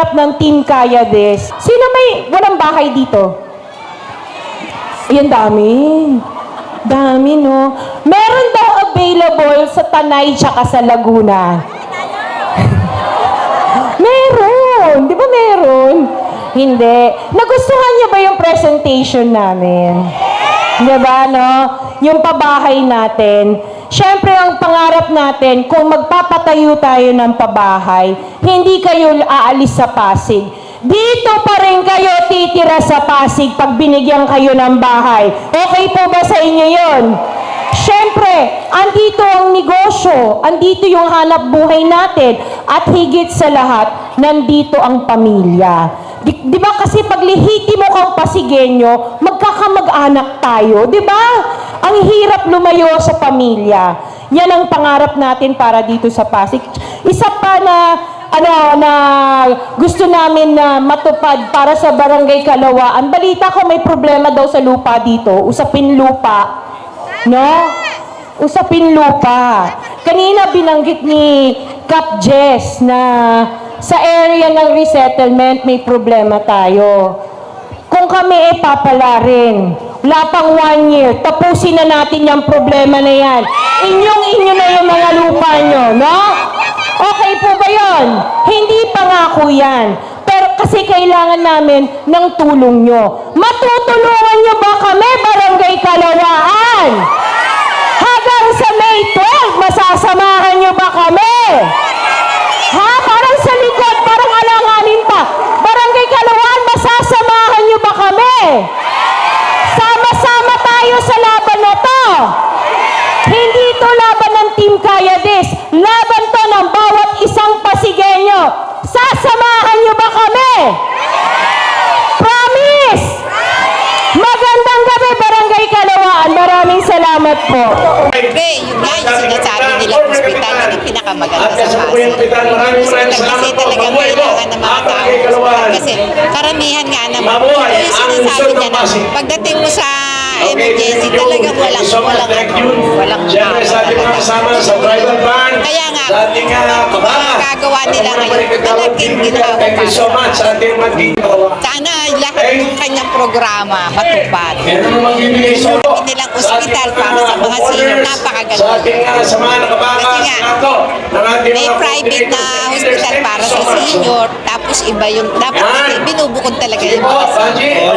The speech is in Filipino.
pangarap ng Team Kaya This. Sino may walang bahay dito? Ayan, dami. Dami, no? Meron daw available sa Tanay tsaka sa Laguna. Meron. Di ba meron? Hindi. Nagustuhan niya ba yung presentation namin? Di ba, no? Yung pabahay natin. Siyempre, ang pangarap natin, kung magpapatayo tayo ng pabahay, hindi kayo aalis sa Pasig. Dito pa rin kayo titira sa Pasig pag binigyan kayo ng bahay. Okay po ba sa inyo yon? Siyempre, andito ang negosyo, andito yung hanap buhay natin, at higit sa lahat, nandito ang pamilya. Di ba kasi pag lihitimo kang Pasigenyo, magkakamag-anak tayo, di ba? Ang hirap lumayo sa pamilya. Yan ang pangarap natin para dito sa Pasig. Isa pa na gusto namin na matupad para sa Barangay Kalawaan. Balita ko may problema daw sa lupa dito. Usapin lupa. No? Usapin lupa. Kanina binanggit ni Cap Jess na sa area ng resettlement may problema tayo. Kung kami papalarin, wala pang 1 year, tapusin na natin yung problema na yan. Inyong-inyo na yung mga lupa nyo, no? Okay po ba yun? Hindi pangako yan. Pero kasi kailangan namin ng tulong nyo. Matutulungan nyo ba kami, Barangay Kalawaan? Hanggang sa May 12, masasamahan nyo ba kami? Ha? Parang sa likod, parang alanganin pa. Barangay Kalawaan, masasamahan nyo ba kami? Sama-sama tayo sa laban na to. Hindi ito laban ng Team Kaya This. Laban to ng bawat isang Pasigenyo. Sasamahan nyo ba kami? Promise! Magandang gabi, Barangay Kalawaan. Maraming salamat po. Yun nga yung sinasabi nila hospital, yun ang pinakamaganda sa Pasig. Hospital kasi talagang kailangan ng mga tao hospital. Kasi karamihan nga naman, yung sinasabi niya na pagdating mo sa emergency, talagang walang kaya nga, magagawa nila ngayon, talagang ginawa para sa Pasig. Sana lahat ng kanyang programa matupad. Nilang ospital para sa mga senior, napakaganda. Kasi nga, may private na hospital para sa senior, tapos iba yung, dapat binubukod talaga yung mga senior.